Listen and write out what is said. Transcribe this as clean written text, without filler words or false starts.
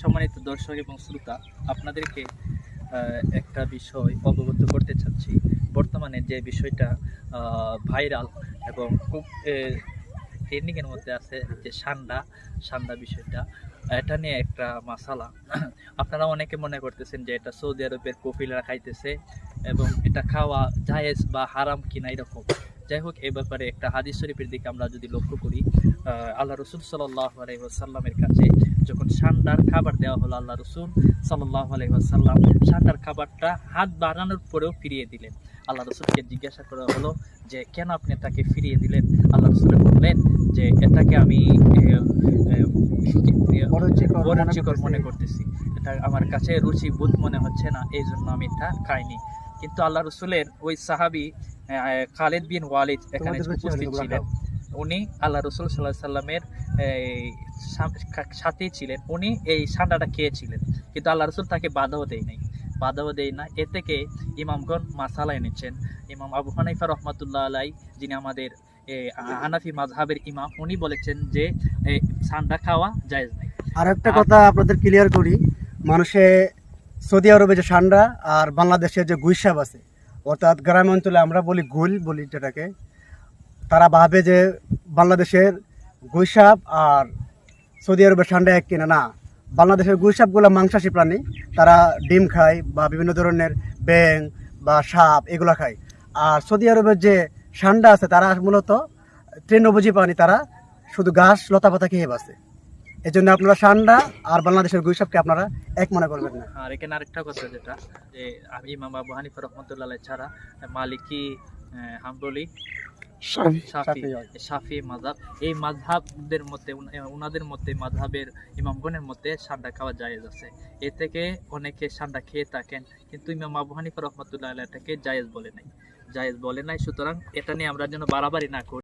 সম্মানিত দর্শক এবং শ্রোতা, আপনাদেরকে একটা বিষয় অবগত করতে চাচ্ছি। বর্তমানে যে বিষয়টা ভাইরাল এবং খুব ট্রেন্ডিংয়ের মধ্যে আছে, যে সান্ডা বিষয়টা, এটা নিয়ে একটা মাসালা। আপনারা অনেকে মনে করতেছেন যে এটা সৌদি আরবের কফিলরা খাইতেছে এবং এটা খাওয়া জায়েজ বা হারাম কিনা এরকম। যাই হোক, এই ব্যাপারে একটা হাদিস শরীফের দিকে আমরা যদি লক্ষ্য করি, আল্লাহ রসুল সাল্লাল্লাহু আলাইহি ওয়াসাল্লামের কাছে যখন সান্ডার খাবার দেওয়া হলো, আল্লাহ রসুল সাল্লাল্লাহু আলাইহি ওয়াসাল্লাম সান্ডার খাবারটা হাত বাড়ানোর পরেও ফিরিয়ে দিলেন। আল্লাহ রসুলকে জিজ্ঞাসা করা হলো যে কেন আপনি তাকে ফিরিয়ে দিলেন? আল্লাহ রসুল বললেন যে এটাকে আমি অরুচিকর মনে করতেছি, এটা আমার কাছে রুচিবোধ মনে হচ্ছে না, এই জন্য আমি এটা খাইনি। কিন্তু আল্লাহ রসুলের ওই সাহাবি খালিদ বিন ওয়ালিদ এখানে উপস্থিত ছিলেন। উনি আল্লাহ রসুল সাল্লাল্লাহু আলাইহি সাল্লামের সাথেই ছিলেন। উনি এই সান্ডাটা খেয়েছিলেন, কিন্তু আল্লাহ রসুল তাকে বাধাও দেয় না। এ থেকে ইমামগণ মাসালা এনেছেন। ইমাম আবু হানিফা রহমাতুল্লাহ আলাই, যিনি আমাদের হানাফি মাযহাবের ইমাম, উনি বলেছেন যে সান্ডা খাওয়া জায়েজ নাই। আর একটা কথা আপনাদের ক্লিয়ার করি, মানুষে সৌদি আরবে যে সান্ডা আর বাংলাদেশের যে গুইসাপ আছে, অর্থাৎ গ্রাম অঞ্চলে আমরা বলি গুল বলি যেটাকে, তারা ভাবে যে বাংলাদেশের গুইসাপ আর সৌদি আরবের সান্ডা এক কিনা। না, বাংলাদেশের গুইসাপগুলো মাংসাশী প্রাণী, তারা ডিম খায় বা বিভিন্ন ধরনের ব্যাঙ বা সাপ এগুলো খায়। আর সৌদি আরবের যে সান্ডা আছে তারা মূলত তৃণভোজী প্রাণী, তারা শুধু ঘাস লতা পাতা খেয়ে বাঁচে। এই জন্য আপনারা সান্ডা আর বাংলাদেশের গুইসাপকে আপনারা এক মনে করবেন না। আর এখানে আরেকটা কথা, যেটা যে ইমাম আবু হানিফা রহমাতুল্লাহ আলাইহি ছাড়া মালিকি, হাম্বলি, শাফি মাযহাব, এই মাযহাবদের মধ্যে ওনাদের মধ্যে মাযহাবের ইমামগণের মধ্যে সান্ডা খাওয়া জায়েজ আছে। এ থেকে অনেকে সান্ডা খেয়ে থাকেন, কিন্তু ইমাম আবু হানিফা রহমাতুল্লাহ আলাইহি এটাকে জায়েজ বলে নাই। সুতরাং এটা নিয়ে আমরা যেন বাড়াবাড়ি না করি।